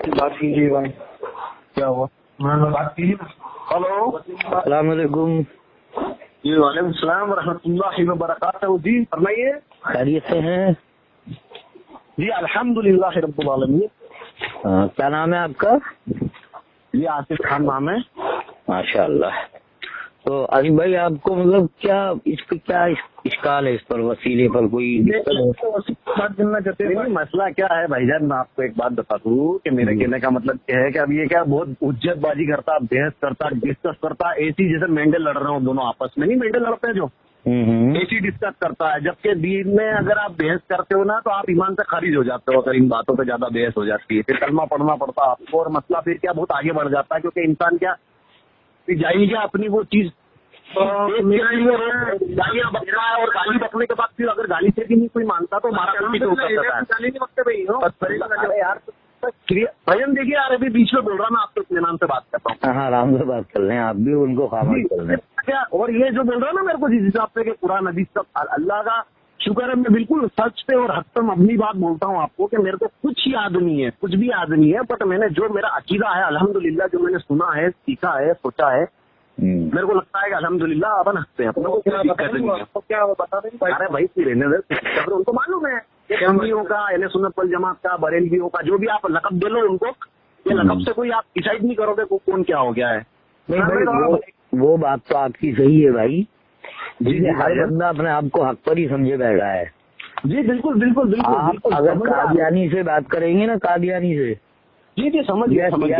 بات کیجیے بھائی. کیا ہوا؟ بات کیجیے نا. ہلو السلام علیکم. جی وعلیکم السلام ورحمۃ اللہ وبرکاتہ. جی فرمائیے. خیریت سے ہیں؟ جی الحمدللہ رب العالمین. کیا نام ہے آپ کا؟ جی آصف خان نام ہے. ماشاء اللہ. تو علی بھائی آپ کو مطلب کیا اس پہ کیا اشکال ہے، اس پر وسیلے پر کوئی بات کرنا چاہتے ہیں؟ مسئلہ کیا ہے بھائی جان، میں آپ کو ایک بات بتا دوں کہ میرے کہنے کا مطلب کیا ہے کہ اب یہ کیا بہت حجت بازی کرتا، بحث کرتا، ڈسکس کرتا، ایسی جیسے مینڈل لڑ رہے ہوں دونوں آپس میں. نہیں مینڈل لڑتے ہیں جو ایسی ڈسکس کرتا ہے، جبکہ دین میں اگر آپ بحث کرتے ہو نا تو آپ ایمان سے خارج ہو جاتے ہو اگر ان باتوں پہ زیادہ بحث ہو جاتی ہے. پھر کلمہ پڑھنا پڑتا آپ کو، اور مسئلہ پھر کیا بہت آگے بڑھ جاتا ہے، کیونکہ انسان کیا جائے گا اپنی وہ چیز گالیاں بکتا ہے، اور گالی بکنے کے بعد پھر اگر گالی سے بھی نہیں کوئی مانتا تو مارا پیٹ ہو سکتا ہے. یار بھجن دیکھیے یار، ابھی بیچ میں بول رہا میں آپ کو اطمینان سے بات کرتا ہوں. ہاں آرام سے بات کر لیں، آپ بھی ان کو خاموش کر لیں. کیا اور یہ جو بول رہا نا میرے کو جس حساب سے کہ قرآن حدیث کا اللہ کا شکر ہے، میں بالکل سچ پہ اور حق پہ مبنی بات بولتا ہوں آپ کو کہ میرے کو کچھ یاد نہیں ہے، کچھ بھی یاد نہیں ہے، بٹ میں نے جو میرا عقیدہ ہے الحمدللہ، جو میں نے سنا ہے، سیکھا ہے، سوچا ہے، میرے کو لگتا ہے کہ الحمدللہ اپن ہنستے ہیں، اپنے کو کوئی دقت نہیں ہے. کیا بتا دیں؟ ارے بھائی رہنے دے، ان کو معلوم ہے احمدیوں کا، اہل سنت والجماعت کا، بریلویوں کا، جو بھی آپ لقب دے لو ان کو، یہ لقب سے کوئی آپ ڈیسائڈ نہیں کرو گے کون کیا ہو گیا ہے. وہ بات تو آپ کی صحیح ہے بھائی. جی ہر بندہ اپنے آپ کو حق پر ہی سمجھے بیٹھا ہے. جی بالکل بالکل بالکل. آپ اگر قادیانی سے بات کریں گے نا، قادیانی سے جی سمجھ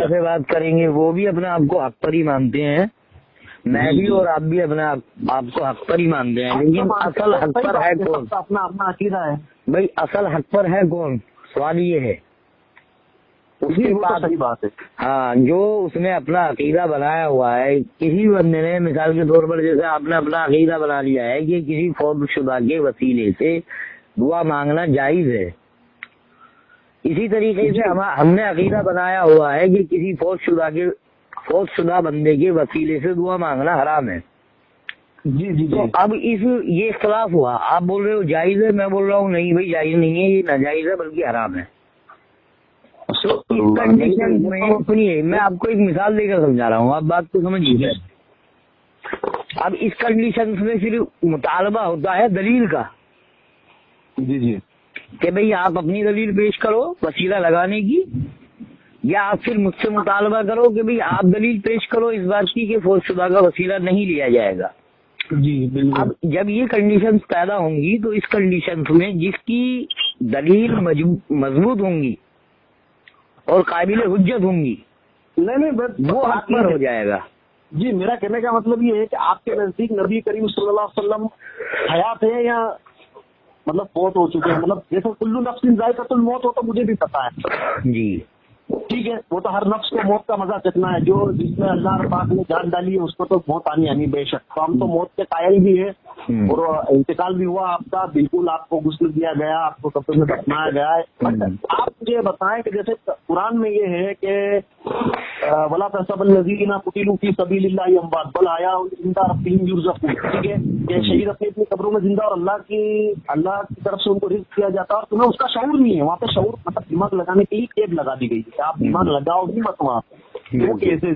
سے بات کریں گے، وہ بھی اپنے آپ کو حق پر ہی مانتے ہیں. میں بھی اور آپ بھی اپنے آپ کو حق پر ہی مانتے ہیں، لیکن اصل حق پر ہے کون؟ اپنا عقیدہ ہے بھائی، اصل حق پر ہے کون؟ سوال یہ ہے. اس کی صحیح بات ہے. ہاں، جو اس نے اپنا عقیدہ بنایا ہوا ہے، کسی بندے نے مثال کے طور پر جیسے آپ نے اپنا عقیدہ بنا لیا ہے کہ کسی فوت شدہ کے وسیلے سے دعا مانگنا جائز ہے، اسی طریقے سے ہم نے عقیدہ بنایا ہوا ہے کہ کسی فوت شدہ بندے کے وسیلے سے دعا مانگنا حرام ہے. جی تو اب یہ اختلاف ہوا، آپ بول رہے ہو جائز ہے، میں بول رہا ہوں نہیں بھائی جائز نہیں ہے، یہ ناجائز ہے بلکہ حرام ہے. کنڈیشن میں سنیے، میں آپ کو ایک مثال دے کر سمجھا رہا ہوں، آپ بات کو سمجھیے. اب اس کنڈیشن میں صرف مطالبہ ہوتا ہے دلیل کا. جی کہ بھئی آپ اپنی دلیل پیش کرو وسیلہ لگانے کی، یا آپ پھر مجھ سے مطالبہ کرو کہ بھئی آپ دلیل پیش کرو اس بات کی کہ فوت شدہ کا وسیلہ نہیں لیا جائے گا. جی بالکل. اب جب یہ کنڈیشنز پیدا ہوں گی تو اس کنڈیشنز میں جس کی دلیل مضبوط ہوں گی اور قابل حجت ہوں گی، نہیں وہ حق پر ہو جائے گا. جی میرا کہنے کا مطلب یہ ہے کہ آپ کے نزدیک نبی کریم صلی اللہ علیہ وسلم حیات ہے یا مطلب فوت ہو چکے ہیں؟ مطلب جیسے کلو نفس ذائقۃ الموت ہو تو مجھے بھی پتا ہے. جی ٹھیک ہے، وہ تو ہر نفس کو موت کا مزہ چکھنا ہے، جو جس میں اللہ پاک نے جان ڈالی ہے اس کو تو موت آنی بے شک. تو ہم تو موت کے قائل بھی ہیں، اور انتقال بھی ہوا آپ کا، بالکل آپ کو غسل دیا گیا، آپ کو کپڑے میں دفنایا گیا ہے. بٹ آپ مجھے بتائیں کہ جیسے قرآن میں یہ ہے کہ وَلَا تَحْسَبَنَّ الَّذِينَ قُتِلُوا فِي سَبِيلِ اللَّهِ أَمْوَاتٌ بَلْ أَحْيَاءٌ عِندَ رَبِّهِمْ يُرْزَقُونَ. ٹھیک ہے کہ شہید اپنی قبروں میں زندہ اور اللہ کی طرف سے ان کو رزق کیا جاتا ہے، اور تمہیں اس کا شعور نہیں ہے. وہاں پہ شعور مطلب دماغ لگانے کے لیے ٹیپ لگا دی گئی ہے کہ آپ دماغ لگاؤ ہی مت وہاں پہ، وہ کیسے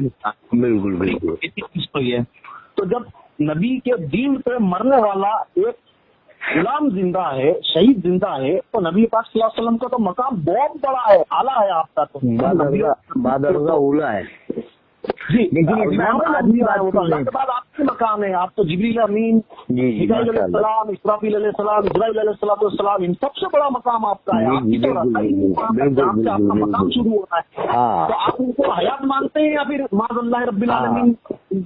بالکل بالکل ایسی چیز تو یہ. تو جب نبی کے دین پہ مرنے والا ایک غلام زندہ ہے، شہید زندہ ہے، تو نبی پاک صلی اللہ علیہ وسلم کا تو مقام بہت بڑا ہے، اعلیٰ ہے آپ کا. تو بادل کا اولا ہے. جی لیکن اس میں اللہ کے بعد آپ کے مقام ہے. آپ تو جبریل امین، میکائیل علیہ السلام، اسرافیل علیہ السلام، اسرائیل علیہ السلام، ان سب سے بڑا مقام آپ کا ہے. آپ کی تو جہاں سے آپ کا مقام شروع ہوتا ہے. تو آپ ان کو حیات مانتے ہیں یا پھر معاذ اللہ رب العالمین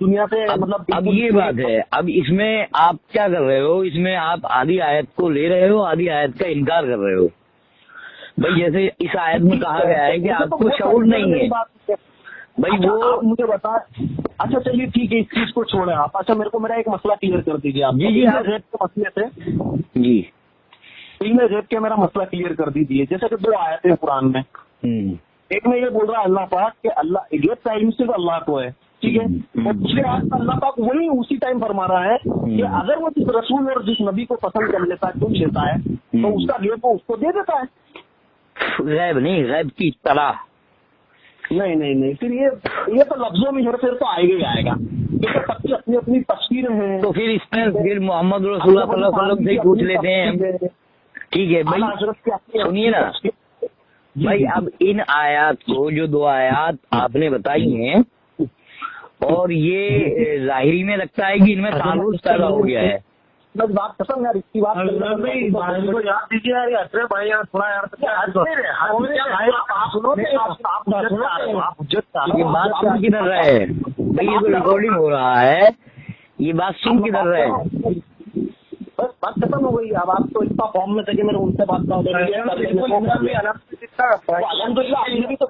دنیا سے مطلب؟ اب یہ بات ہے، اب اس میں آپ کیا کر رہے ہو، اس میں آپ آدھی آیت کو لے رہے ہو، آدھی آیت کا انکار کر رہے ہو. بھائی جیسے اس آیت میں کہا گیا ہے کہ آپ کو شعور نہیں ہے. بھائی وہ مجھے بتائیں. اچھا چلیے ٹھیک ہے، اس چیز کو چھوڑیں آپ. اچھا میرے کو میرا ایک مسئلہ کلیئر کر دیجیے آپ. جی ریپ کے مسئلے سے جی علم ریپ کے میرا مسئلہ کلیئر کر دیجیے. جیسے کہ دو آیتیں قرآن میں، ایک میں یہ بول رہا ہے اللہ پاک کہ اللہ ریپ کا علم صرف اللہ کو ہے، ٹھیک ہے، اور دوسرے آیت میں اللہ پاک وہی اسی ٹائم فرما رہا ہے کہ اگر وہ جس رسول اور جس نبی کو پسند کر لیتا ہے، چن لیتا ہے، تو اس کا ریپ اس کو دے دیتا ہے. غیب نہیں، غیب کی اطلاع. نہیں نہیں نہیں، پھر یہ تو لفظوں میں پھر تو آئے گا ہی آئے گا، کیونکہ سب کی اپنی اپنی تصویریں ہیں. تو پھر اس میں پھر محمد رسول اللہ صلی اللہ علیہ وسلم سے ہی پوچھ لیتے ہیں ہم. ٹھیک ہے بھائی، سنیے نا بھائی، اب ان آیات کو جو 2 آیات آپ نے بتائی ہیں، اور یہ ظاہری میں لگتا ہے کہ ان میں تعارض پیدا ہو گیا ہے. بس بات ختم یار، اس کی بات یاد دیجیے یار، تھوڑا یار یہ بات سن کدھر رہے ہیں بھائی؟ یہ تو ریکارڈنگ ہو رہا ہے، یہ بات سن کدھر رہے ہیں؟ بس بات ختم ہو گئی. اب آپ تو اتنا فارم میں تھے کہ میرے ان سے بات تو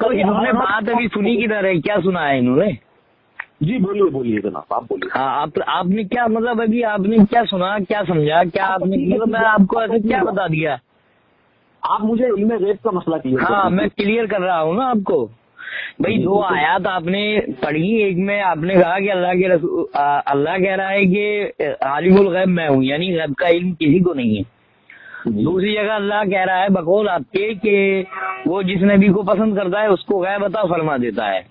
انہوں نے بات ابھی سنی کدھر ہے؟ کیا سنا ہے انہوں نے؟ جی بولیے بولیے جناب، آپ بولیے. ہاں، آپ نے کیا مطلب ابھی آپ نے کیا سنا، کیا سمجھا، کیا آپ نے کیا؟ میں آپ کو ایسے کیا بتا دیا؟ آپ مجھے علم غیب کا مسئلہ کیا. ہاں، میں کلیئر کر رہا ہوں نا آپ کو بھائی. 2 آیات آپ نے پڑھی، ایک میں آپ نے کہا کہ اللہ کہہ رہا ہے کہ عالم الغیب میں ہوں، یعنی غیب کا علم کسی کو نہیں ہے. دوسری جگہ اللہ کہہ رہا ہے بقول آپ کے کہ وہ جس نبی کو پسند کرتا ہے اس کو غیب عطا فرما دیتا ہے.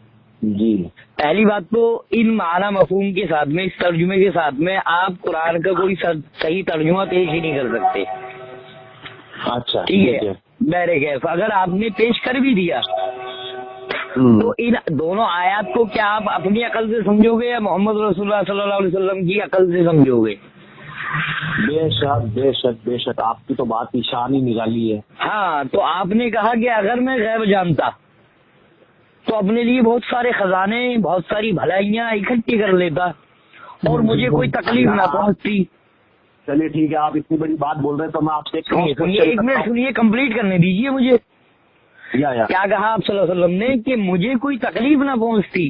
جی، پہلی بات تو ان معنی مفہوم کے ساتھ میں، اس ترجمے کے ساتھ میں آپ قرآن کا کوئی صحیح ترجمہ پیش ہی نہیں کر سکتے. اچھا ٹھیک ہے، بہرے کیف اگر آپ نے پیش کر بھی دیا تو ان دونوں آیات کو کیا آپ اپنی عقل سے سمجھو گے یا محمد رسول اللہ صلی اللہ علیہ وسلم کی عقل سے سمجھو گے؟ بے شک بے شک بے شک، آپ کی تو بات کی شان ہی نکالی ہے. ہاں، تو آپ نے کہا کہ اگر میں غیب جانتا تو اپنے لیے بہت سارے خزانے، بہت ساری بھلائیاں اکٹھی کر لیتا اور مجھے کوئی تکلیف نہ پہنچتی. چلیے ٹھیک ہے، آپ اتنی بڑی بات بول رہے ہیں تو میں آپ سے ایک منٹ سنیے، کمپلیٹ کرنے دیجیے مجھے. کیا کہا آپ صلی اللہ علیہ وسلم نے کہ مجھے کوئی تکلیف نہ پہنچتی؟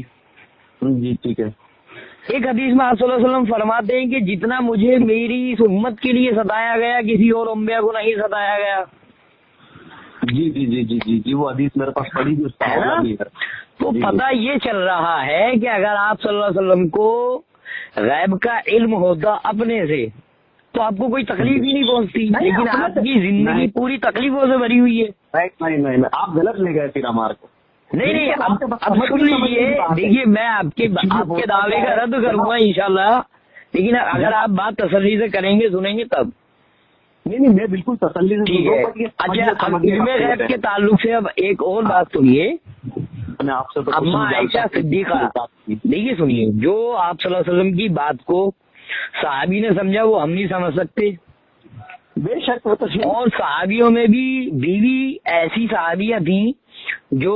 جی ٹھیک ہے. ایک حدیث میں آپ صلی اللہ علیہ وسلم فرماتے ہیں کہ جتنا مجھے میری اس امت کے لیے ستایا گیا کسی اور انبیاء کو نہیں ستایا گیا. جی جی جی جی جی جی، وہ حدیث میرے پاس پڑھی بھی. تو پتہ یہ چل رہا ہے کہ اگر آپ صلی اللہ علیہ وسلم کو غیب کا علم ہوتا اپنے سے تو آپ کو کوئی تکلیف ہی نہیں پہنچتی، لیکن آپ کی زندگی پوری تکلیفوں سے بھری ہوئی ہے. نہیں، آپ غلط لے گئے پھر ہمارے کو. نہیں، اب سن لیجیے، دیکھیے میں آپ کے دعوے کا رد کروں گا انشاءاللہ، لیکن اگر آپ بات تسلی سے کریں گے، سنیں گے تب. نہیں، میں بالکل تسلی سے. ٹھیک ہے. اچھا، علم غیب کے تعلق سے اب ایک اور بات سنیے. میں آپ سے اما عائشہ صدیقہ، دیکھیے سنیے، جو آپ صلی اللہ علیہ وسلم کی بات کو صحابی نے سمجھا وہ ہم نہیں سمجھ سکتے. بے شک وہ تو. اور صحابیوں میں بھی بیوی ایسی صحابیاں تھیں جو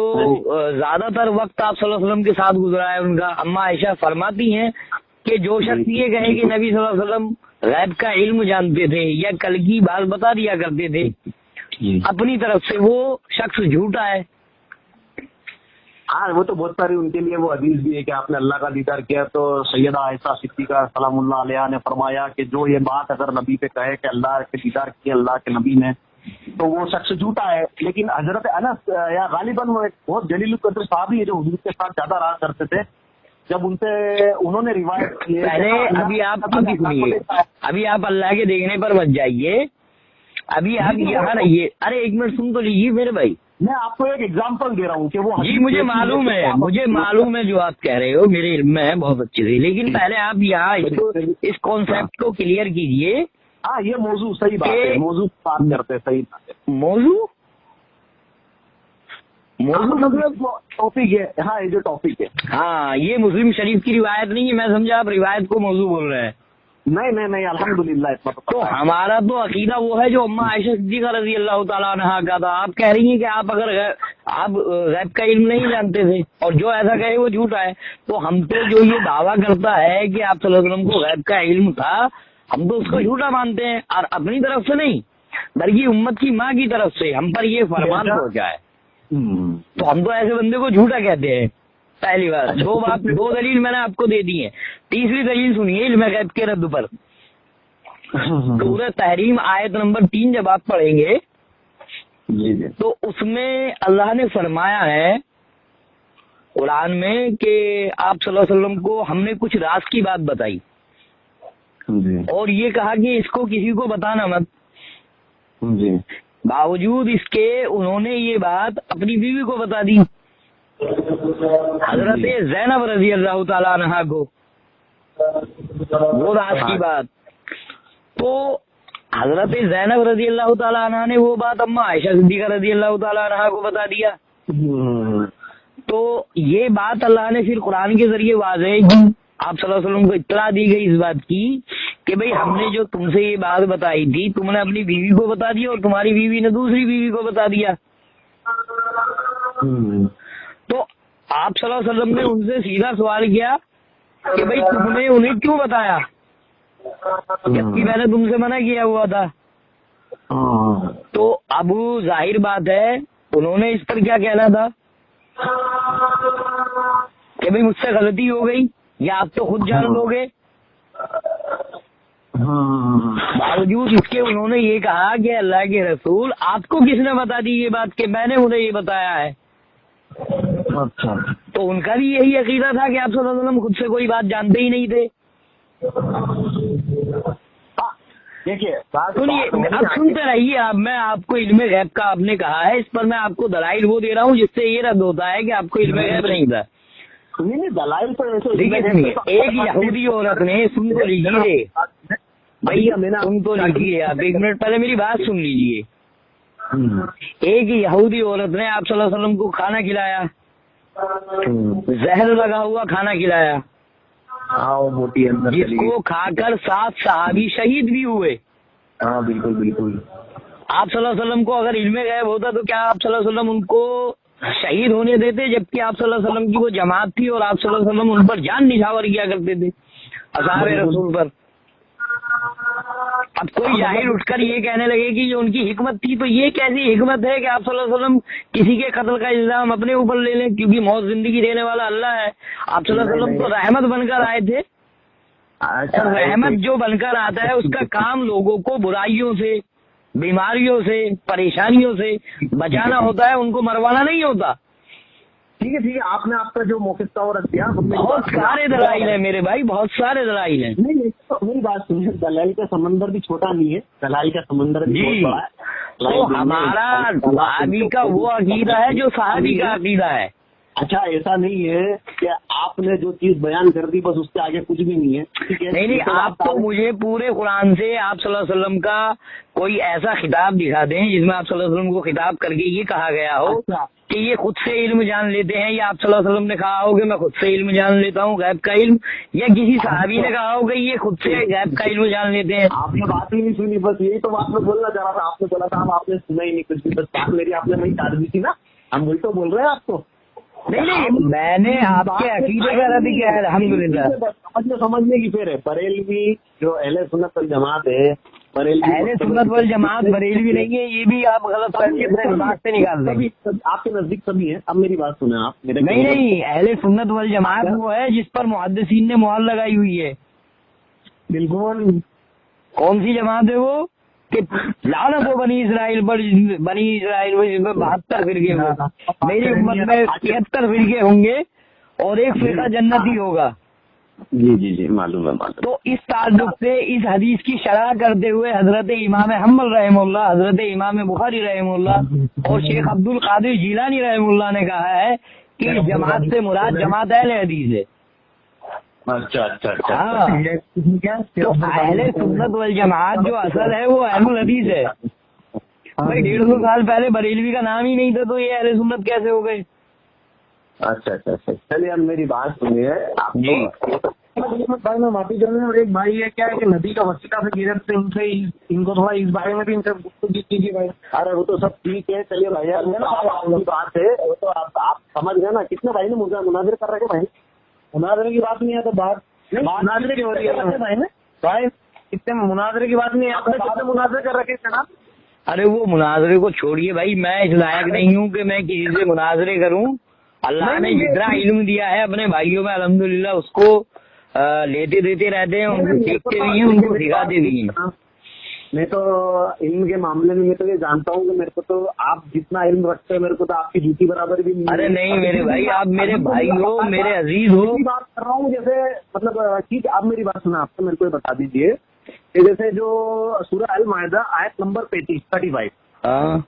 زیادہ تر وقت آپ صلی اللہ علیہ وسلم کے ساتھ گزرا ہے ان کا. اما عائشہ فرماتی ہیں کہ جو شخص یہ کہے کہ نبی صلی اللہ علیہ وسلم غیب کا علم جانتے تھے یا کل کی بات بتا دیا کرتے تھے اپنی طرف سے، وہ شخص جھوٹا ہے. ہاں، وہ تو بہت ساری ان کے لیے وہ حدیث بھی ہے کہ آپ نے اللہ کا دیدار کیا تو سیدہ عائشہ صدیقہ سلام اللہ علیہ نے فرمایا کہ جو یہ بات اگر نبی پہ کہے کہ اللہ کے دیدار کیا اللہ کے نبی نے تو وہ شخص جھوٹا ہے. لیکن حضرت انس یا غالباً وہ ایک بہت جلیل القدر صحابی ہے جو حضور کے ساتھ زیادہ رہا کرتے تھے، جب انہوں نے روایت کی ہے. ابھی آپ اللہ کے دیکھنے پر مت جائیے، ابھی آپ یہاں رہیے. ارے ایک منٹ سن تو لیجیے میرے بھائی، میں آپ کو ایک ایگزامپل دے رہا ہوں کہ وہ جی مجھے معلوم ہے جو آپ کہہ رہے ہو، میرے علم میں ہے بہت اچھے سے، لیکن پہلے آپ یہاں اس کانسیپٹ کو کلیئر کیجئے. ہاں، یہ موضوع صحیح بات ہے، موضوع بات کرتے صحیح بات ہے. موضوع مطلب ٹاپک ہے. ہاں، یہ جو ٹاپک ہے، ہاں، یہ مسلم شریف کی روایت نہیں ہے. میں سمجھا آپ روایت کو موضوع بول رہے ہیں. نہیں، الحمدللہ. تو ہمارا تو عقیدہ وہ ہے جو اما عائشہ صدیقہ رضی اللہ تعالیٰ عنہا کا تھا. آپ کہہ رہی ہیں کہ آپ اگر آپ غیب کا علم نہیں جانتے تھے اور جو ایسا کہے وہ جھوٹا ہے. تو ہم تو جو یہ دعویٰ کرتا ہے کہ آپ صلی اللہ علیہ وسلم کو غیب کا علم تھا، ہم تو اس کو جھوٹا مانتے ہیں، اور اپنی طرف سے نہیں بلکہ امت کی ماں کی طرف سے ہم پر یہ فرمان پہنچا ہے. تو ہم تو ایسے بندے کو جھوٹا کہتے ہیں. پہلی بات. دو دلیل میں نے آپ کو دے دی ہیں. تیسری دلیل سنیے علم غیب کے رد پر. سورہ تحریم آیت نمبر 3 جب آپ پڑھیں گے تو اس میں اللہ نے فرمایا ہے قرآن میں کہ آپ صلی اللہ علیہ وسلم کو ہم نے کچھ راز کی بات بتائی اور یہ کہا کہ اس کو کسی کو بتانا مت. باوجود اس کے انہوں نے یہ بات اپنی بیوی کو بتا دی. حضرت زینب رضی اللہ تعالیٰ عنہا کو، وہ راز کی بات. تو حضرت زینب رضی اللہ تعالیٰ عنہا نے وہ بات اما عائشہ صدیقہ رضی اللہ تعالیٰ عنہا کو بتا دیا. تو یہ بات اللہ نے پھر قرآن کے ذریعے واضح کی، آپ صلی اللہ علیہ وسلم کو اطلاع دی گئی اس بات کی کہ بھئی ہم نے جو تم سے یہ بات بتائی تھی تم نے اپنی بیوی کو بتا دیا اور تمہاری بیوی نے دوسری بیوی کو بتا دیا. تو آپ صلی اللہ علیہ وسلم نے ان سے سیدھا سوال کیا کہ بھئی تم نے انہیں کیوں بتایا جبکہ میں نے تم سے منع کیا ہوا تھا. تو اب ظاہر بات ہے انہوں نے اس پر کیا کہنا تھا کہ بھئی مجھ سے غلطی ہو گئی یا آپ تو خود جان لو گے. باوجود اس کے انہوں نے یہ کہا کہ اللہ کے رسول آپ کو کس نے بتا دی یہ بات کہ میں نے انہیں یہ بتایا ہے. اچھا. تو ان کا بھی یہی عقیدہ تھا کہ آپ صلی اللہ علیہ وسلم خود سے کوئی بات جانتے ہی نہیں تھے. دیکھیے سنیے اب سنتے رہیے. اب میں آپ کو علم غیب کا آپ نے کہا ہے اس پر میں آپ کو دلائل وہ دے رہا ہوں جس سے یہ رد ہوتا ہے کہ آپ کو علم غیب نہیں تھا. دلائل پر ایک یہودی عورت نے سن تو لیجیے بھائی سن تو لیجیے آپ ایک منٹ پہلے میری بات سن لیجیے. ایک یہودی عورت نے آپ صلی اللہ علیہ وسلم کو کھانا کھلایا، زہر لگا ہوا کھانا کھلایا جس کو کھا کر 7 صحابی شہید بھی ہوئے. ہاں بالکل بالکل. آپ صلی اللہ علیہ وسلم کو اگر علم غیب ہوتا تو کیا آپ صلی اللہ علیہ وسلم ان کو شہید ہونے دیتے جبکہ آپ صلی اللہ علیہ وسلم کی وہ جماعت تھی اور آپ صلی اللہ علیہ وسلم ان پر جان نچھاور کیا کرتے تھے اصحاب رسول پر. اب کوئی جاہل اٹھ کر یہ کہنے لگے کہ جو ان کی حکمت تھی تو یہ کیسی حکمت ہے کہ آپ صلی اللہ علیہ وسلم کسی کے قتل کا الزام اپنے اوپر لے لیں کیونکہ موت زندگی دینے والا اللہ ہے. آپ صلی اللہ علیہ وسلم تو رحمت بن کر آئے تھے اور رحمت جو بن کر آتا ہے اس کا کام لوگوں کو برائیوں سے، بیماریوں سے، پریشانیوں سے بچانا ہوتا ہے، ان کو مروانا نہیں ہوتا. ٹھیک ہے آپ نے آپ کا جو موقف تھا وہ رکھ دیا. بہت سارے دلائل ہیں میرے بھائی، بہت سارے دلائل ہیں. نہیں میری بات سنیے، دلائل کا سمندر بھی چھوٹا نہیں ہے، دلائل کا سمندر بھی بہت بڑا ہے. تو ہمارا صحابی کا وہ عقیدہ ہے جو صحابی کا عقیدہ ہے. اچھا ایسا نہیں ہے کہ آپ نے جو چیز بیان کر دی بس اس کے آگے کچھ بھی نہیں ہے. ٹھیک ہے نہیں آپ تو مجھے پورے قرآن سے آپ صلی اللہ علیہ وسلم کا کوئی ایسا خطاب دکھا دیں جس میں آپ صلی اللہ علیہ وسلم کو خطاب کر کے یہ کہا گیا ہو کہ یہ خود سے علم جان لیتے ہیں، یا آپ صلی اللہ علیہ وسلم نے کہا ہو کہ میں خود سے علم جان لیتا ہوں غیب کا علم، یا کسی صحابی نے کہا ہو کہ یہ خود سے غیب کا علم جان لیتے ہیں. آپ نے بات ہی نہیں سنی، بس یہی تو بات میں بولنا چاہ رہا تھا. آپ نے بولا تھا آپ نے سنا ہی نہیں کچھ بھی، بس بات میری آپ نے وہی کاٹ دی تھی نا. ہم وہی تو بول رہے ہیں آپ کو. نہیں میں نے آپ کے عقیدے کا رد کیا ہے الحمدللہ. سمجھنے کی پھر ہے بریلوی جو اہل سنت والجماعت ہے، اہل سنت والجماعت بریلوی نہیں ہے، یہ بھی آپ غلط دماغ سے نکال دیں. آپ کے نزدیک سبھی ہے. اب میری بات سنیں آپ. نہیں اہل سنت والجماعت وہ ہے جس پر محدثین نے مہر لگائی ہوئی ہے. بالکل. کون سی جماعت ہے وہ کہ لعنت ہو بنی اسرائیل پر، بنی اسرائیل جس میں 72 فرقے ہوں گے، میری امت میں 73 فرقے ہوں گے اور ایک فرقہ جنتی ہوگا. جی معلوم ہے. تو اس تعلق سے اس حدیث کی شرح کرتے ہوئے حضرت امام حنبل رحمہ اللہ، حضرت امام بخاری رحمہ اللہ اور شیخ عبد القادر جیلانی رحمہ اللہ نے کہا ہے کہ جماعت سے مراد جماعت اہل حدیث ہے. اچھا. تو اہل سنت والجماعت جو اصل ہے وہ اہل الحدیث ہے. بھائی 150 سال پہلے بریلوی کا نام ہی نہیں تھا تو یہ اہل سنت کیسے ہو گئے؟ اچھا. چلیے اب میری بات سنیے. بھائی میں معافی چاہوں گا. اور ایک بھائی ہے کیا ہے کہ ندی کا وسیلہ سے گرت سے ان کو تھوڑا اس بارے میں بھی ان سے گفتگو کیجیے بھائی. ارے وہ تو سب ٹھیک ہے. چلیے بھائی بات ہے وہ تو آپ سمجھ گئے نا. کتنے بھائی نے مناظر کر رہے بھائی؟ مناظرے کی بات نہیں ہے تو بات مناظرے کی ہو رہی ہے بھائی. کتنے مناظرے کی بات نہیں ہے. آپ نے کتنے مناظرے کر رکھے جناب؟ ارے وہ مناظرے کو چھوڑیے بھائی، میں اس لائق نہیں ہوں کہ میں کسی سے مناظرے کروں. اللہ نے جتنا علم دیا ہے اپنے بھائیوں میں الحمدللہ اس کو لیتے دیتے رہتے ہیں، ان کو سیکھتے بھی ہیں، ان کو سکھاتے بھی ہیں. میں تو علم کے معاملے میں تو یہ جانتا ہوں کہ میرے کو تو آپ جتنا علم رکھتے ہیں میرے کو تو آپ کی ڈیوٹی برابر بھی نہیں. ارے نہیں میرے بھائی، آپ میرے بھائی ہو، میرے عزیز ہو. بات کر رہا ہوں جیسے مطلب ٹھیک ہے. آپ میری بات سنا، آپ کو میرے کو بتا دیجیے کہ جیسے جو سورہ المائدہ آیت نمبر 35 ہاں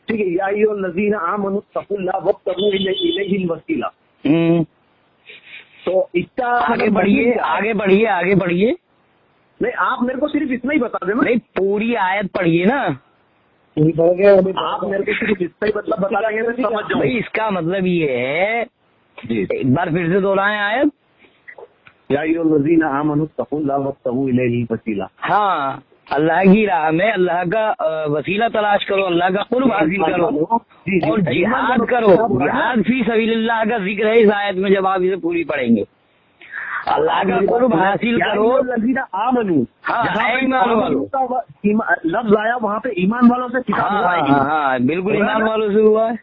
ٹھیک ہے. یا ایھا الذین آمنوا اتقوا اللہ وابتغوا الیہ الوسیلہ. تو اس کا آگے بڑھیے آگے بڑھیے آگے بڑھیے. نہیں آپ میرے کو صرف اتنا ہی بتا دیں. نہیں پوری آیت پڑھیے نا. آپ میرے کو صرف اتنا ہی مطلب بتا دیں گے سمجھ جاؤں. بھائی اس کا مطلب یہ ہے, ایک بار پھر سے دہرائیں آیت. یا ایھا الذین آمنوا اتقوا اللہ وابتغوا الیہ الوسیلہ. ہاں, اللہ کی راہ میں اللہ کا وسیلہ تلاش کرو, اللہ کا قرب حاصل کرو اور جہاد کرو. جہاد فی سبیل اللہ کا ذکر ہے اس آیت میں جب آپ اسے پوری پڑھیں گے. اللہ کا قرب حاصل کرو. ہاں ایمان والوں لفظ آیا وہاں پہ ایمان والوں سے. ہاں بالکل ایمان والوں سے ہوا ہے.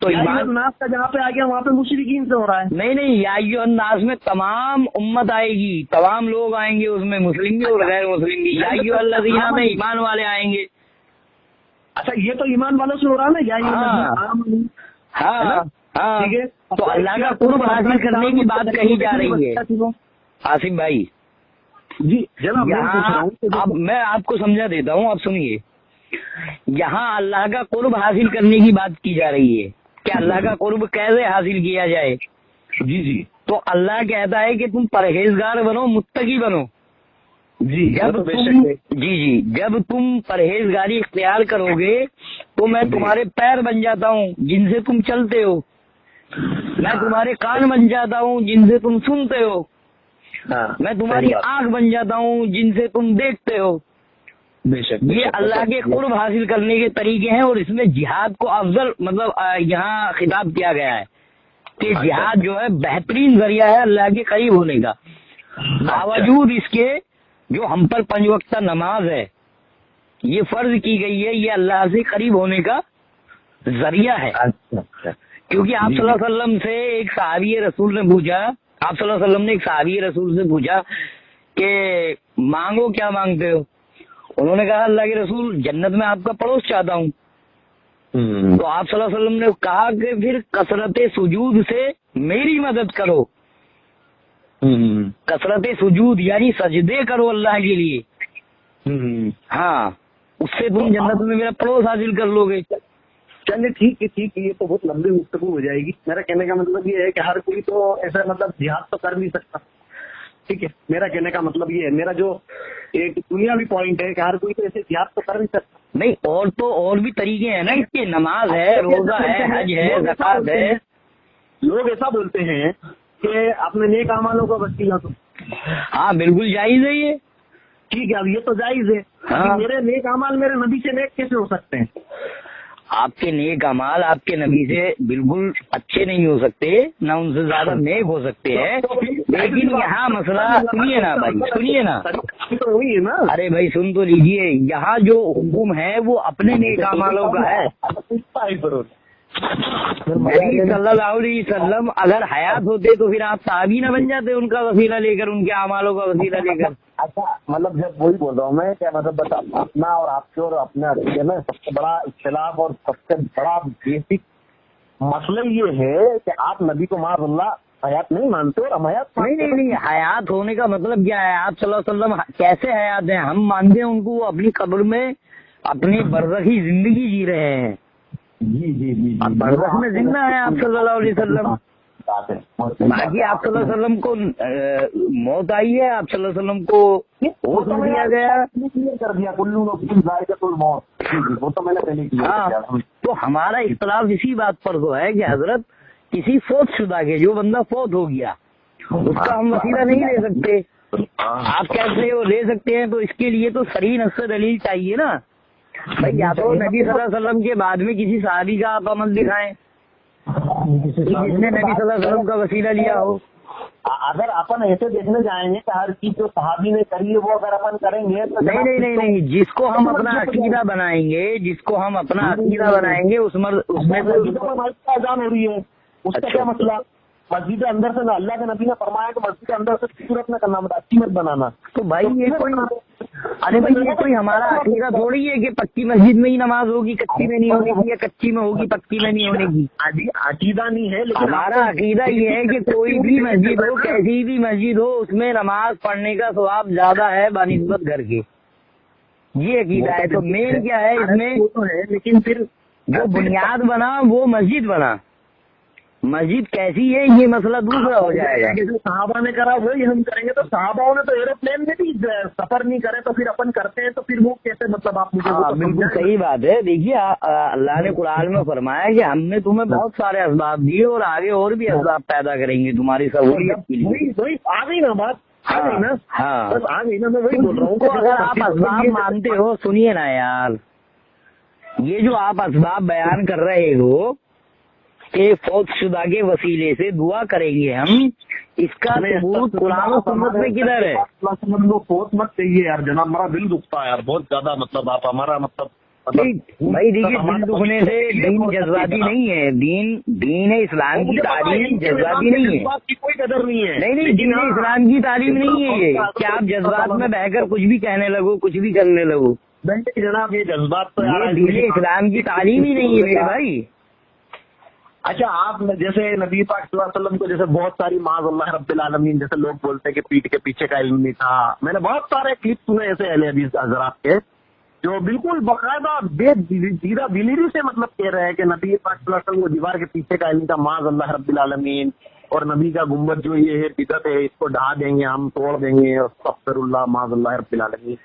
تو ایمان الناس کا جہاں پہ آ گیا وہاں پہ مشرکین سے ہو رہا ہے. نہیں یا ایھا الناس میں تمام امت آئے گی, تمام لوگ آئیں گے اس میں, مسلم بھی اور غیر مسلم بھی. یا ایھا الذین میں ایمان والے آئیں گے. اچھا یہ تو ایمان والوں سے ہو رہا ہے نا. یا ہاں ٹھیک ہے. تو اللہ کا قرب حاصل کرنے کی بات کہی جا رہی ہے آصف بھائی. جی جناب اب میں آپ کو سمجھا دیتا ہوں, آپ سنیے. یہاں اللہ کا قرب حاصل کرنے کی بات کی جا رہی ہے کہ اللہ کا قرب کیسے حاصل کیا جائے. جی تو اللہ کہتا ہے کہ تم پرہیزگار بنو, متقی بنو. جب تم پرہیزگاری اختیار کرو گے تو میں تمہارے پیر بن جاتا ہوں جن سے تم چلتے ہو, میں تمہارے کان بن جاتا ہوں جن سے تم سنتے ہو, میں تمہاری آنکھ بن جاتا ہوں جن سے تم دیکھتے ہو. یہ اللہ کے قرب حاصل کرنے کے طریقے ہیں, اور اس میں جہاد کو افضل مطلب یہاں خطاب کیا گیا ہے کہ جہاد جو ہے بہترین ذریعہ ہے اللہ کے قریب ہونے کا. باوجود اس کے جو ہم پر 5 وقتہ نماز ہے یہ فرض کی گئی ہے, یہ اللہ سے قریب ہونے کا ذریعہ ہے. کیونکہ آپ صلی اللہ علیہ وسلم سے ایک صحابی رسول نے پوچھا, آپ صلی اللہ علیہ وسلم نے ایک صحابی رسول سے پوچھا کہ مانگو کیا مانگتے ہو. انہوں نے کہا اللہ کے رسول جنت میں آپ کا پڑوس چاہتا ہوں. تو آپ صلی اللہ علیہ وسلم نے کہا کہ پھر کثرت سجود سے میری مدد کرو. کثرت سجود یعنی سجدے کرو اللہ کے لیے. ہاں اس سے تم جنت میں میرا پڑوس حاصل کر لو گے. چلیے ٹھیک ہے یہ تو بہت لمبی گفتگو ہو جائے گی. میرا کہنے کا مطلب یہ ہے کہ ہر کوئی تو ایسا مطلب جہاد تو کر نہیں سکتا. ٹھیک ہے, میرا کہنے کا مطلب یہ ہے, میرا جو ایک دنیاوی پوائنٹ ہے کہ ہر کوئی تو ایسے جہاد تو کر نہیں سکتا. نہیں اور بھی طریقے ہیں نا اس کے, نماز ہے, روزہ ہے, حج ہے, زکات ہے. لوگ ایسا بولتے ہیں کہ اپنے نیک اعمالوں کا وسیلہ تو. ہاں بالکل جائز ہے یہ. ٹھیک ہے, اب یہ تو جائز ہے. میرے نیک اعمال میرے نبی سے نیک کیسے ہو سکتے ہیں؟ آپ کے نیک اعمال آپ کے نبی سے بالکل اچھے نہیں ہو سکتے, نہ ان سے زیادہ نیک ہو سکتے ہیں. لیکن یہاں مسئلہ سنیے نا بھائی, سنیے نا. ارے بھائی سن تو لیجیے, یہاں جو حکم ہے وہ اپنے نیک اعمالوں کا ہے. نبی صلی اللہ علیہ وسلم اگر حیات ہوتے تو پھر آپ صحابی نہ بن جاتے ان کا وسیلہ لے کر, ان کے اعمالوں کا وسیلہ لے کر. اچھا مطلب جب وہی بول رہا ہوں میں کیا مطلب بتا, اپنا اور آپ کے اور اپنے عقیدے میں سب سے بڑا اختلاف اور سب سے بڑا بیسک مسئلہ یہ ہے کہ آپ نبی کو معاذ اللہ حیات نہیں مانتے اور ہم حیات نہیں. حیات ہونے کا مطلب کیا ہے؟ آپ صلی اللہ علیہ وسلم کیسے حیات ہیں؟ ہم مانتے ہیں ان کو اپنی قبر میں اپنی برزخی زندگی جی رہے ہیں. جی برزخ میں زندہ ہے آپ صلی اللہ علیہ وسلم. باقی آپ صلی اللہ علیہ وسلم کو موت آئی ہے, آپ صلی اللہ علیہ وسلم کو حکم دیا گیا کر دیا کلو ذائقۃ الموت. وہ تو میں نے پہلے کیا. تو ہمارا اختلاف اسی بات پر تو ہے کہ حضرت کسی فوت شدہ کے, جو بندہ فوت ہو گیا اس کا ہم وسیلہ نہیں لے سکتے. آپ کیسے وہ لے سکتے ہیں؟ تو اس کے لیے تو صریح نص دلیل چاہیے نا بھائی. یا تو نبی صلی اللہ علیہ وسلم کے بعد میں کسی صحابی کا آپ عمل دکھائیں جس نے نبی صلی اللہ علیہ وسلم کا وسیلہ لیا ہو. اگر اپن ایسے دیکھنے جائیں گے کہ ہر چیز جو صحابی نے کری ہے وہ اگر اپن کریں گے تو نہیں, جس کو ہم اپنا عقیدہ بنائیں گے, اس میں اذان ہو رہی ہے, اس کا کیا مسئلہ؟ مسجد کے اندر سے نہ اللہ کے نبی نے فرمایا کہ مسجد کے اندر سے صورت نہ کرنا, اچھی مت بنانا. تو بھائی یہ کوئی ہمارا عقیدہ تھوڑی ہے کہ پکی مسجد میں ہی نماز ہوگی, کچی میں نہیں ہونے کی, یا کچی میں ہوگی پکی میں نہیں ہونے کی. عقیدہ نہیں ہے, لیکن ہمارا عقیدہ یہ ہے کہ کوئی بھی مسجد ہو, کیسی بھی مسجد ہو, اس میں نماز پڑھنے کا ثواب زیادہ ہے بنسبت گھر کے. یہ عقیدہ ہے. تو مین کیا ہے اس میں؟ لیکن پھر جو بنیاد بنا وہ مسجد بنا. مسجد کیسی ہے یہ مسئلہ دوسرا ہو جائے گا. جو صحابہ نے کرا وہی ہم کریں گے. تو صحابہ نے تو ایروپلین میں بھی سفر نہیں کرے تو پھر اپن کرتے ہیں, تو پھر وہ کیسے مطلب آپ مجھے بالکل صحیح بات ہے. دیکھیے اللہ نے قرآن میں فرمایا کہ ہم نے تمہیں بہت سارے اسباب دیے اور آگے اور بھی اسباب پیدا کریں گے تمہاری سہولیت کے لیے. آ گئی نا بات, آ گئی نا. ہاں بس آ گئی نا, میں وہی بول رہا ہوں. اگر آپ اسباب مانتے ہو, سنیے نا یار, یہ جو آپ اسباب بیان کر رہے ہو کہ فوت شدہ کے وسیلے سے دعا کریں گے ہم, اس کا ثبوت قرآن و سنت میں کدھر ہے؟ فوت مت چاہیے یار جناب, ہمارا دل دکھتا ہے یار بہت زیادہ. مطلب آپ ہمارا مطلب بھائی دیکھیے, دل دکھنے سے دین جذباتی نہیں ہے. دین اسلام کی تعلیم جذباتی نہیں ہے. کوئی قدر نہیں ہے. نہیں, دین اسلام کی تعلیم نہیں ہے یہ کہ آپ جذبات میں بہ کر کچھ بھی کہنے لگو, کچھ بھی کرنے لگو. جناب یہ جذبات تو دین اسلام کی تعلیم ہی نہیں ہے میرے بھائی. اچھا, آپ جیسے نبی پاک صلی اللہ علیہ وسلم کو جیسے بہت ساری معاذ اللہ رب العالمین جیسے لوگ بولتے ہیں کہ پیٹھ کے پیچھے کا علم نہیں تھا. میں نے بہت سارے کلپ سنے ایسے اہل حدیث حضرات کے جو بالکل باقاعدہ بے سیدھا دلیری سے مطلب کہہ رہے ہیں کہ نبی پاک صلی اللہ علیہ وسلم کو دیوار کے پیچھے کا علم تھا معاذ اللہ رب العالمین, اور نبی کا گنبد جو یہ ہے بدعت ہے, اس کو ڈھا دیں گے ہم, توڑ دیں گے, استغفر اللہ معاذ اللہ رب العالمین.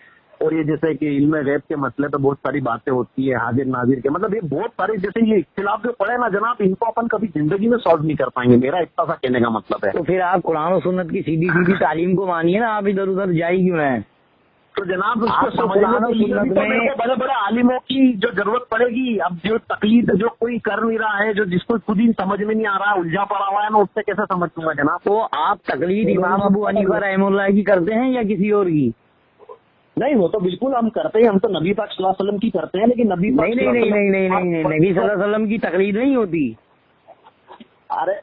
اور یہ جیسے کہ علم غیب کے مسئلے پہ بہت ساری باتیں ہوتی ہیں حاضر ناظر کے, مطلب یہ بہت ساری جیسے یہ اختلاف جو پڑے نا جناب, ان کو اپن کبھی زندگی میں سالو نہیں کر پائیں گے. میرا اتنا سا کہنے کا مطلب ہے. تو پھر آپ قرآن و سنت کی سیدھی سیدھی تعلیم کو مانیے نا, آپ ادھر ادھر جائی کیوں ہیں؟ تو جناب اس کو سمجھنے بڑے بڑے عالموں کی جو ضرورت پڑے گی. اب جو تقلید جو کوئی کر نہیں رہا ہے, جو جس کو خود ہی سمجھ میں نہیں آ رہا, الجھا پڑا ہوا ہے, میں اس سے کیسے سمجھوں گا جناب؟ تو آپ تقلید امام ابو حنیفہ رحمہ اللہ کی کرتے ہیں یا کسی اور کی؟ نہیں, وہ تو بالکل ہم کرتے ہیں, ہم تو نبی پاک صلی اللہ علیہ وسلم کی کرتے ہیں. لیکن نبی پاک نہیں, نبی صلی اللہ علیہ وسلم کی تقلید نہیں ہوتی. ارے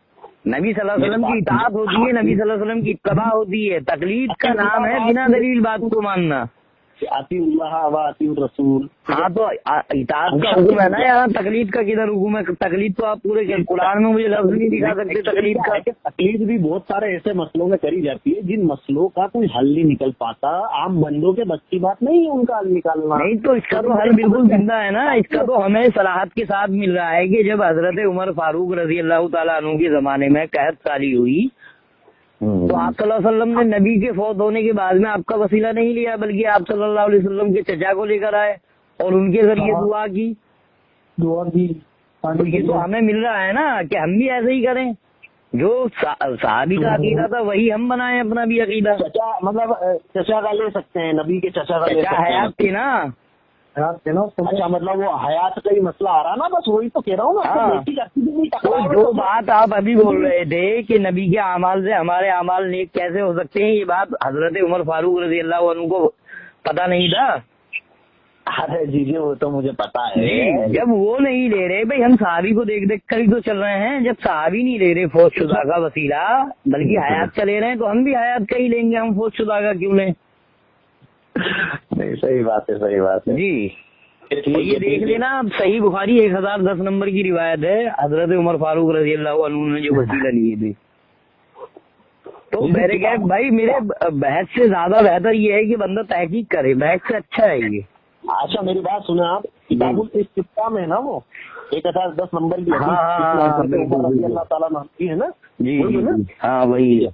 نبی صلی اللہ علیہ وسلم کی اطاعت ہوتی ہے, نبی صلی اللہ علیہ وسلم کی اتباع ہوتی ہے. تقلید کا نام ہے بنا دلیل بات کو ماننا. آتی اللہ و آتی الرسول. ہاں تو اطاعت کا حکم ہے نا یار, تقلید کا کدھر حکم ہے؟ تقلید تو آپ پورے قرآن میں مجھے لفظ نہیں دکھا سکتے تقلید کا. تقلید بھی بہت سارے ایسے مسئلوں میں کری جاتی ہے جن مسئلوں کا کوئی حل نہیں نکل پاتا. عام بندوں کے بس کی بات نہیں ہے ان کا حل نکالنا. نہیں تو اس کا تو حل بالکل زندہ ہے نا. اس کا تو ہمیں صراحت کے ساتھ مل رہا ہے کہ جب حضرت عمر فاروق رضی اللہ تعالیٰ عنہ کے زمانے میں قحط سالی ہوئی تو آپ صلی اللہ علیہ وسلم نے نبی کے فوت ہونے کے بعد میں آپ کا وسیلہ نہیں لیا, بلکہ آپ صلی اللہ علیہ وسلم کے چچا کو لے کر آئے اور ان کے ذریعے دعا کی. یہ تو ہمیں مل رہا ہے نا کہ ہم بھی ایسے ہی کریں. جو صحابی کا عقیدہ تھا وہی ہم بنائیں اپنا بھی عقیدہ. چچا مطلب چچا کا لے سکتے ہیں, نبی کے چچا کا لے سکتے ہیں. حیات تھی نا. اچھا مطلب وہ حیات کا ہی مسئلہ آ رہا نا, بس وہی تو کہہ رہا ہوں نا. جو بات آپ ابھی بول رہے تھے کہ نبی کے اعمال سے ہمارے اعمال نیک کیسے ہو سکتے ہیں, یہ بات حضرت عمر فاروق رضی اللہ عنہ کو پتا نہیں تھا. ارے جی وہ تو مجھے پتا ہے. جب وہ نہیں لے رہے بھائی, ہم صحابی کو دیکھ دیکھ کر ہی تو چل رہے ہیں. جب صحابی نہیں لے رہے فوت شدہ کا وسیلہ بلکہ حیات کا لے رہے ہیں, تو ہم بھی حیات کا ہی لیں گے. ہم فوت شدہ کا کیوں لیں؟ نہیں صحیح بات ہے, صحیح بات ہے جی. یہ دیکھ لینا, صحیح بخاری 1010 نمبر کی روایت ہے, حضرت عمر فاروق رضی اللہ عنہ نے جو وسیلہ لیے تھے. تو میرے کہ بھائی میرے بحث سے زیادہ بہتر یہ ہے کہ بندہ تحقیق کرے, بحث سے اچھا ہے یہ. اچھا میری بات سنیں آپ, کتاب الاستفتاء میں ہے نا وہ 1010 نمبر کی اللہ تعالیٰ کی ہے نا. جی ہاں وہی.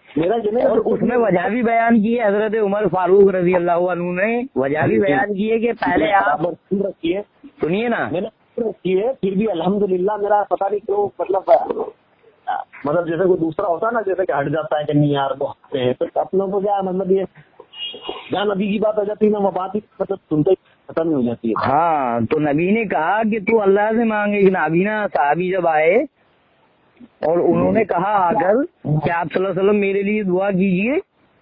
میرا اس میں وجہ بھی بیان کی ہے حضرت عمر فاروق رضی اللہ عنہ نے, وجہ بھی بیان کی ہے کہ پہلے آپ رکھیے, سنیے نا, میں نے رکھی ہے, پھر بھی الحمدللہ میرا پتہ نہیں کیوں مطلب جیسے کوئی دوسرا ہوتا ہے نا, جیسے کہ ہٹ جاتا ہے کہ نہیں یار وہ ہٹتے ہیں, تو اپنوں کو کیا مطلب یہ جہاں نبی کی بات آ جاتی ہے نا, وہ بات ہی مطلب سنتے ختم نہیں ہو جاتی ہے. ہاں تو نبی نے کہا کہ تو اللہ سے مانگے. نابینا صحابی جب آئے اور انہوں نے کہا آ کر کہ آپ صلی اللہ علیہ وسلم میرے لیے دعا کیجیے.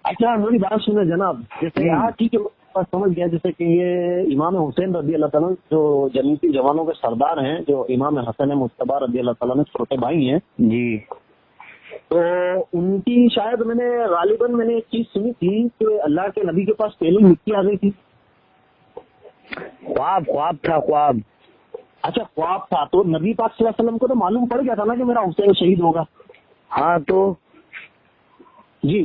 اچھا میری بات سنیں جناب, جیسے یہاں ٹھیک ہے سمجھ گیا, جیسے کہ یہ امام حسین رضی اللہ تعالیٰ جو جنتی جوانوں کے سردار ہیں, جو امام حسن مصطفیٰ رضی اللہ تعالیٰ نے چھوٹے بھائی ہیں جی, تو ان کی شاید میں نے غالباً میں نے ایک چیز سنی تھی کہ اللہ کے نبی کے پاس پہلے مٹی آ گئی تھی. خواب تھا خواب. اچھا خواب تھا, تو نبی پاک صلی اللہ علیہ وسلم کو تو معلوم پڑ گیا تھا نا کہ میرا حسین شہید ہوگا. ہاں تو جی,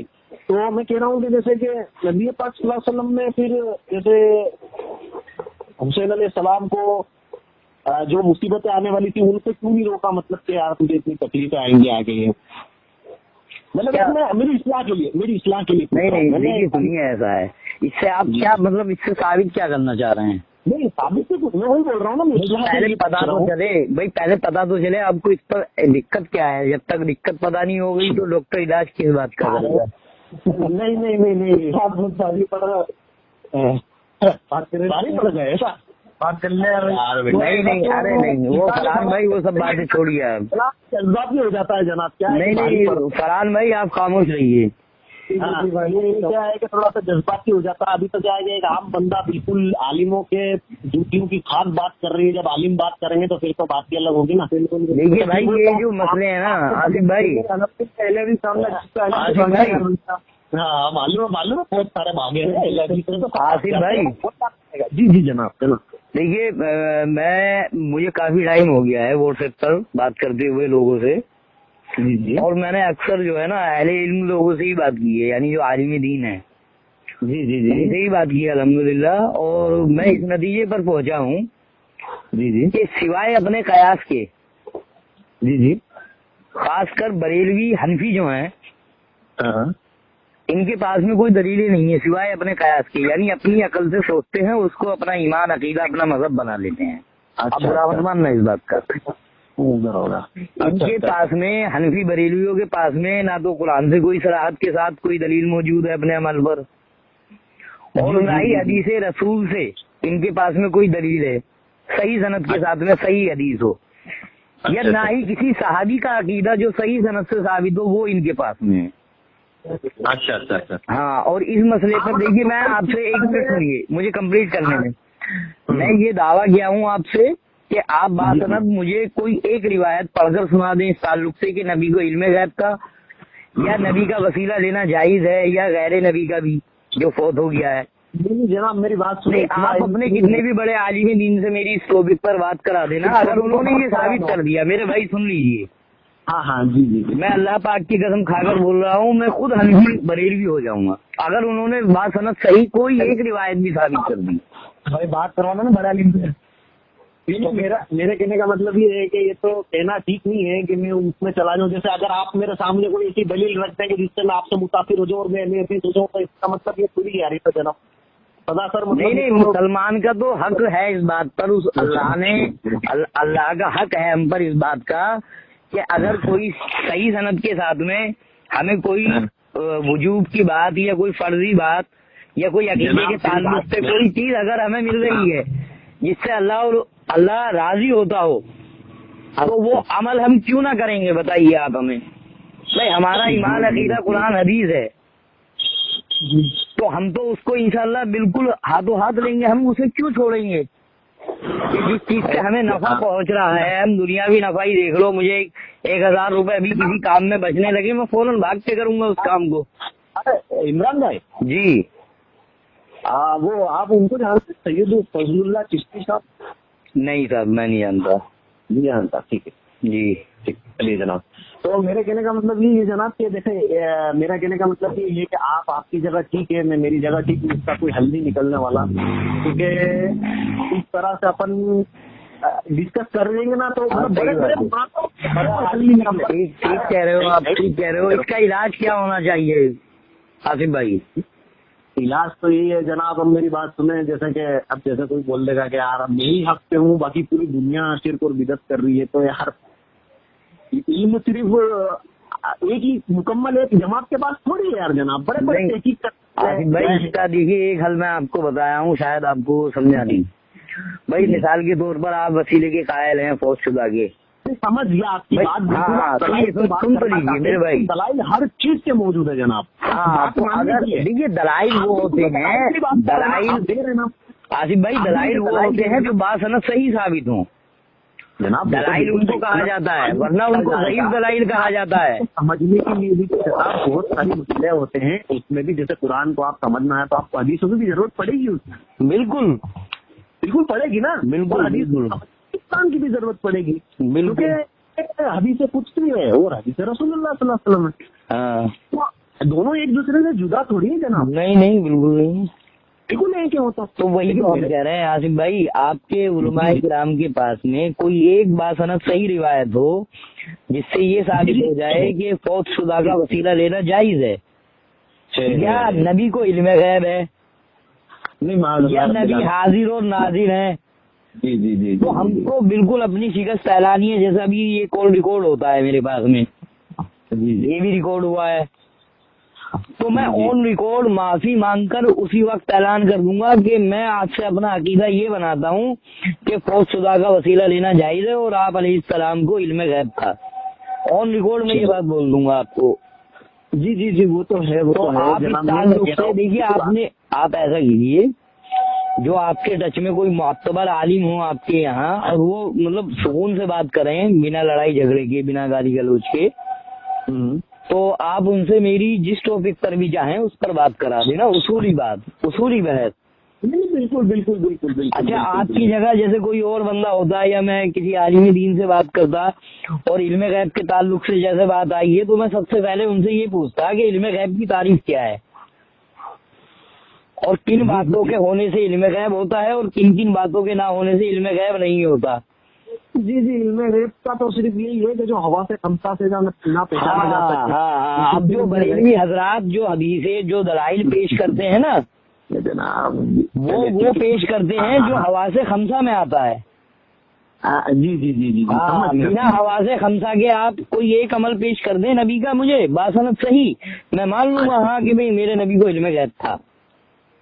تو میں کہہ رہا ہوں کہ جیسے کہ نبی پاک صلی اللہ علیہ وسلم نے پھر جیسے حسین علیہ السلام کو جو مصیبتیں آنے والی تھی ان سے کیوں نہیں روکا؟ مطلب کہ یار تجھے اتنی تکلیفیں آئیں گی آگے، مطلب میری اصلاح کے لیے نہیں سنیے، ایسا ہے اس سے آپ کیا مطلب اس سے ثابت کیا کرنا چاہ رہے ہیں؟ نہیں ثابت سے کچھ، میں وہی بول رہا ہوں نا، پہلے پتا تو چلے بھائی، پہلے پتا تو چلے آپ کو اس پر دقت کیا ہے. جب تک دقت پتا نہیں ہو گئی تو ڈاکٹر علاج کس بات کا کرے گا؟ نہیں آپ بہت ساری پڑ گئے ایسا بات کرنے، نہیں ارے نہیں وہ فرحان بھائی وہ سب باتیں چھوڑیے آپ، جذباتی ہو جاتا ہے جناب. کیا نہیں فرحان بھائی آپ خاموش رہیے. کیا ہے کہ تھوڑا سا جذباتی ہو جاتا ہے. ابھی تو کیا ہے کہ ایک عام بندہ بالکل عالموں کے جوتیوں کی خاص بات کر رہی ہے، جب عالم بات کریں گے تو پھر تو بات کی الگ ہوگی نا. دیکھیے بھائی یہ جو مسئلے ہیں نا آصف بھائی، پہلے بھی سامنے ہاں معلوم ہے بہت سارے مانگے ہیں آصف بھائی. جی جناب. دیکھیے مجھے کافی ٹائم ہو گیا ہے واٹس ایپ پر بات کرتے ہوئے لوگوں سے، جی اور میں نے اکثر جو ہے نا اہل علم لوگوں سے ہی بات کی ہے، یعنی جو عالم دین ہے جی ان سے ہی بات کی ہے الحمدللہ. اور میں اس نتیجے پر پہنچا ہوں جی کہ سوائے اپنے قیاس کے، جی خاص کر بریلوی حنفی جو ہیں ان کے پاس میں کوئی دلیلیں نہیں ہے سوائے اپنے قیاس کے، یعنی اپنی عقل سے سوچتے ہیں، اس کو اپنا ایمان عقیدہ اپنا مذہب بنا لیتے ہیں. اب برا مت ماننا اس بات کا. ان کے پاس میں حنفی بریلویوں کے پاس میں نہ تو قرآن سے کوئی صراحت کے ساتھ کوئی دلیل موجود ہے اپنے عمل پر، اور نہ ہی حدیث رسول سے ان کے پاس میں کوئی دلیل ہے صحیح سند کے ساتھ میں صحیح حدیث ہو، یا نہ ہی کسی صحابی کا عقیدہ جو صحیح سند سے ثابت ہو وہ ان کے پاس میں ہے. اچھا ہاں. اور اس مسئلے پر دیکھیے میں آپ سے ایک منٹ سنیے مجھے کمپلیٹ کرنے میں یہ دعویٰ کیا ہوں آپ سے کہ آپ باسند مجھے کوئی ایک روایت پڑھ کر سنا دیں اس تعلق سے کہ نبی کو علم غیب کا یا نبی کا وسیلہ لینا جائز ہے یا غیر نبی کا بھی جو فوت ہو گیا ہے. جناب میری بات سنیں، آپ اپنے کتنے بھی بڑے عالم دین سے میری اس ٹاپک پر بات کرا دینا، اگر انہوں نے یہ ثابت کر دیا میرے بھائی سن لیجیے. ہاں جی میں اللہ پاک کی قسم کھا کر بول رہا ہوں، میں خود حنفی بریلوی ہو جاؤں گا اگر انہوں نے بات سند صحیح کوئی ایک روایت بھی ثابت کر دی. بھائی بات کروانا نا بڑا عالم سے. میرے کہنے کا مطلب یہ ہے کہ یہ تو کہنا ٹھیک نہیں ہے کہ میں اس میں چلا جاؤں. جیسے اگر آپ میرے سامنے کوئی ایسی دلیل رکھتے ہیں کہ جس سے میں آپ سے متاثر ہو جاؤں اور میں ایسی سوچوں تو اس کا مطلب یہ پوری یاری تو جناب سدا سر نہیں مسلمان کا تو حق ہے اس بات پر، اس اللہ کا حق ہے ہم پر اس بات کا کہ اگر کوئی صحیح سند کے ساتھ میں ہمیں کوئی وجوب کی بات یا کوئی فرضی بات یا کوئی عقیدے کے تعلق سے کوئی چیز اگر ہمیں مل رہی ہے جس سے اللہ راضی ہوتا ہو تو وہ عمل ہم کیوں نہ کریں گے؟ بتائیے آپ ہمیں. بھائی ہمارا ایمان عقیدہ قرآن حدیث ہے تو ہم تو اس کو انشاءاللہ بالکل ہاتھوں ہاتھ لیں گے، ہم اسے کیوں چھوڑیں گے؟ کہ جس چیز سے ہمیں نفع پہنچ رہا ہے، ہم دنیاوی نفع ہی دیکھ لو، مجھے 1000 روپے ابھی کسی کام میں بچنے لگے میں فوراً بھاگ کے کروں گا اس کام کو. عمران بھائی جی وہ آپ ان کو جانتے سید فضل اللہ چشتی صاحب؟ نہیں صاحب میں نہیں جانتا. ٹھیک ہے جی ٹھیک چلیے جناب. تو میرے کہنے کا مطلب یہ جناب کہ دیکھیں میرا کہنے کا مطلب یہ ہے کہ آپ کی جگہ ٹھیک ہے، میں میری جگہ ٹھیک ہوں، اس کا کوئی حل نہیں نکلنے والا، کیونکہ اس طرح سے اپن ڈسکس کر لیں گے نا تو ٹھیک کہہ رہے ہو آپ، ٹھیک کہہ رہے ہو. اس کا علاج کیا ہونا چاہیے آصف بھائی؟ علاج تو یہی ہے جناب، اب میری بات سنیں. جیسے کہ اب جیسے کوئی بول دے گا کہ یار اب میں ہی حق پہ ہوں باقی پوری دنیا شرک اور بدعت کر رہی ہے، تو یار علم صرف ایک ہی مکمل ایک جماعت کے پاس تھوڑی ہے یار جناب، بڑے بڑے تحقیق بھائی. اس کا دیکھیے ایک حل میں آپ کو بتایا ہوں، شاید آپ کو سمجھا نہیں. بھائی مثال کے طور پر آپ وسیلے کے قائل ہیں فوج شدہ کے، سمجھ گیا آپ کی بات. سن تو لیجیے میرے بھائی، دلائل ہر چیز کے موجود ہے جناب. اگر دیکھیے دلائل وہ ہوتے ہیں، آصف بھائی دلائل وہ ہوتے ہیں جو باسند صحیح ثابت ہوں جناب. دلائل ان کو کہا جاتا ہے، ورنہ ان کو ضعیف دلائل کہا جاتا ہے. سمجھنے کے لیے بھی بہت ساری مسئلے ہوتے ہیں، اس میں بھی جیسے قرآن کو آپ سمجھنا ہے تو آپ کو حدیثوں کی بھی ضرورت پڑے گی. اس بالکل پڑے گی نا، بالکل حدیث کی بھی ضرورت پڑے گی، کیونکہ حدیث قدسی ہے اور حدیث رسول اللہ صلی اللہ علیہ وسلم ہے. دونوں ایک دوسرے سے جدا تھوڑی ہے جناب. نہیں بالکل نہیں. بالکل نہیں کیا ہوتا. تو وہی تو ہم کہہ رہے ہیں آصف بھائی، آپ کے علماء کرام کے پاس میں کوئی ایک باسند صحیح روایت ہو جس سے یہ ثابت ہو جائے کہ فوت شدہ کا وسیلہ لینا جائز ہے، یا نبی کو علم غیب ہے، یا نبی حاضر اور ناظر ہے. جی جی جی تو ہم کو بالکل اپنی شکست اعلانی ہے. جیسا بھی یہ کال ریکارڈ ہوتا ہے میرے پاس میں، یہ بھی ریکارڈ ہوا ہے، تو میں آن ریکارڈ معافی مانگ کر اسی وقت اعلان کر دوں گا کہ میں آج سے اپنا عقیدہ یہ بناتا ہوں کہ فوت شدہ کا وسیلہ لینا جائز ہے اور آپ علیہ السلام کو علم غیب تھا. آن ریکارڈ میں یہ بات بول دوں گا آپ کو. جی جی جی وہ تو ہے. وہ تو آپ اس تعلق سے دیکھیے، آپ ایسا کیجیے، جو آپ کے ٹچ میں کوئی معتبر عالم ہو آپ کے یہاں، اور وہ مطلب سکون سے بات کریں بنا لڑائی جھگڑے کے، بنا گالی گلوچ کے، تو آپ ان سے میری جس ٹاپک پر بھی چاہیں اس پر بات کرا دینا. اصولی بات، اصولی بحث. بالکل بالکل بالکل بالکل. اچھا، آپ کی جگہ جیسے کوئی اور بندہ ہوتا ہے، یا میں کسی عالم دین سے بات کرتا اور علم غیب کے تعلق سے جیسے بات آئی ہے، تو میں سب سے پہلے ان سے یہ پوچھتا کہ علم غیب کی تعریف کیا ہے، اور کن باتوں کے ہونے سے علم غیب ہوتا ہے اور کن کن باتوں کے نہ ہونے سے علم غیب نہیں ہوتا. جی جی، علم غیب کا تو صرف یہی ہے کہ جو ہوا سے خمسہ سے نہ پہچانا جا سکے. ہاں، اب جو بریلوی حضرات جو حدیثیں، جو دلائل پیش کرتے ہیں نا جناب، وہ پیش کرتے ہیں جو ہوا سے خمسہ میں آتا ہے. جی جی جی جی، بنا ہوا سے خمسہ کے آپ کوئی ایک عمل پیش کر دیں نبی کا، مجھے باسند صحیح، میں مان لوں گا ہاں کہ بھئی میرے نبی کو علم غیب تھا.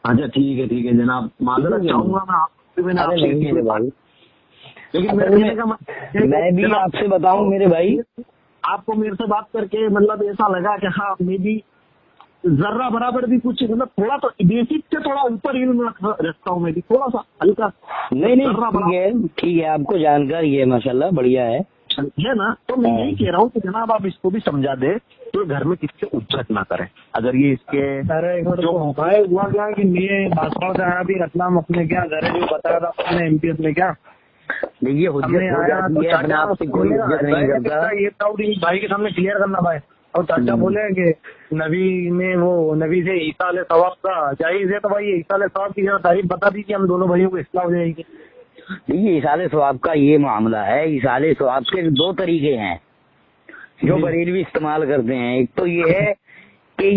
اچھا ٹھیک ہے جناب، معذرت چاہوں گا میں. لیکن میں بھی آپ سے بتاؤں میرے بھائی، آپ کو میرے سے بات کر کے مطلب ایسا لگا کہ ہاں میں بھی ذرہ برابر بھی کچھ مطلب تھوڑا تو بیسک سے تھوڑا اوپر علم رکھتا ہوں میں بھی، تھوڑا سا ہلکا. نہیں ٹھیک ہے، آپ کو جانکاری ہے، ماشاءاللہ بڑھیا ہے نا. تو میں یہی کہہ رہا ہوں کہ جناب آپ اس کو بھی سمجھا دے تو گھر میں کس سے اجت نہ کریں. اگر یہ اس کے جو ہوا کیا کہ میں باسپا سے آیا بھی رتلام اپنے کیا گھر ہے، جو بتایا تھا اپنے ایم پی میں کیا دیکھیے یہ بھائی کے سامنے کلیئر کرنا بھائی. اور چاچا بولے کہ نبی میں وہ نبی سے عیسیٰ علیہ ثواب کا جائز ہے، تو بھائی عیسیٰ علیہ ثواب کی تعریف بتا دی کہ ہم دونوں بھائیوں کو اصلاح ہو جائے گی. دیکھیے ایصال ثواب کا یہ معاملہ ہے، ایصال ثواب کے دو طریقے ہیں جو بریلوی استعمال کرتے ہیں. ایک تو یہ ہے کہ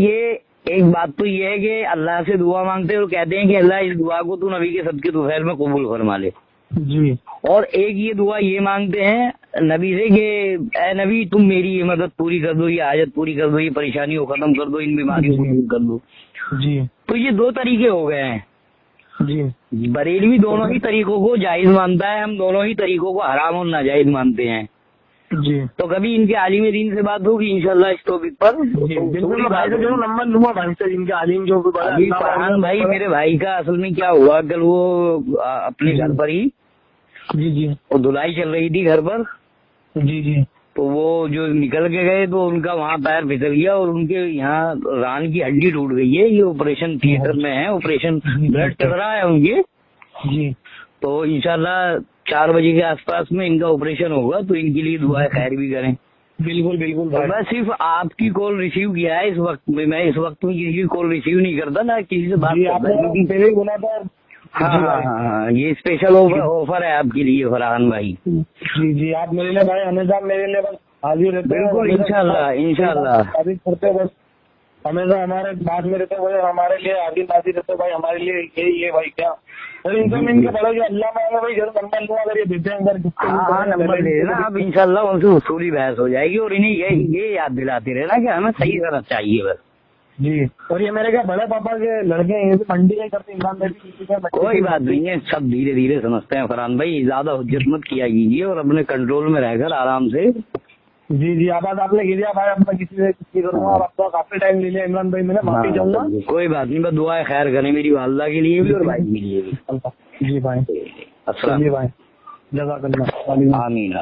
ایک بات تو یہ ہے کہ اللہ سے دعا مانگتے ہیں اور کہتے ہیں کہ اللہ اس دعا کو تو نبی کے صدقے طفیل میں قبول فرما لے. جی. اور ایک یہ دعا یہ مانگتے ہیں نبی سے کہ اے نبی تم میری یہ مدد پوری کر دو، یہ حاجت پوری کر دو، یہ پریشانی کو ختم کر دو، ان بیماریوں کو دور کر دو. جی. تو یہ دو طریقے ہو گئے ہیں. جی. بریلوی دونوں ہی طریقوں کو جائز مانتا ہے، ہم دونوں ہی طریقوں کو حرام اور ناجائز مانتے ہیں. جی. تو کبھی ان کے عالم دین سے بات ہوگی انشاءاللہ اس ٹاپک پر. نمبر لوں گا ان کے عالم جو فرحان بھائی میرے بھائی کا اصل میں کیا ہوا، کل وہ اپنے گھر پر ہی وہ دھلائی چل رہی تھی گھر پر. جی. تو وہ جو نکل کے گئے تو ان کا وہاں پیر پھسل گیا اور ان کے یہاں ران کی ہڈی ٹوٹ گئی ہے. یہ آپریشن تھیٹر میں ہے، آپریشن بلڈ چل رہا ہے ان کے. جی. تو انشاءاللہ 4 بجے کے آس پاس میں ان کا آپریشن ہوگا، تو ان کے لیے دعائیں خیر بھی کریں. بالکل. میں صرف آپ کی کال ریسیو کیا ہے اس وقت میں اس وقت میں کسی کی کال ریسیو نہیں کرتا نہ کسی سے بات کرتا. پہلے ہی بولا تھا. ہاں یہ اسپیشل آفر ہے آپ کے لیے فرحان بھائی. جی آپ میرے لیے بھائی ہمیشہ میرے لیے بس حاضر رہتے ہیں. بالکل انشاءاللہ تعریف کرتے بس ہمیشہ ہمارے بات میں رہتے ہوئے ہمارے لیے حاضر رہتے بھائی. ہمارے لیے یہی ہے بھائی کیا ان کے بڑے جو اللہ میں بھائی نمبر لوں اگر یہ دیتے ہیں نمبر لے لینا آپ، انشاءاللہ ان سے اصولی بحث ہو جائے گی. اور انہیں یہ یاد دلاتے رہنا کہ ہمیں صحیح کرنا چاہیے بس. جی. اور یہ میرے کیا بڑے پاپا کے لڑکے ہیں، منڈی نہیں کرتے عمران بھائی. کوئی بات نہیں ہے، سب دھیرے دھیرے سمجھتے ہیں فرحان بھائی. زیادہ حجت مت کیا کیجیے اور اپنے کنٹرول میں رہ کر آرام سے. جی آباد آپ نے کیا بھائی، اب میں کسی سے کروں گا. آپ کو کافی ٹائم لے لیا عمران بھائی، میں نے معافی چاہوں گا. کوئی بات نہیں، بس دعائیں خیر کریں میری والدہ کے لیے بھی اور بھائی کے لیے بھی. جی بھائی. السلام. بھائی جزاک اللہ. آمین.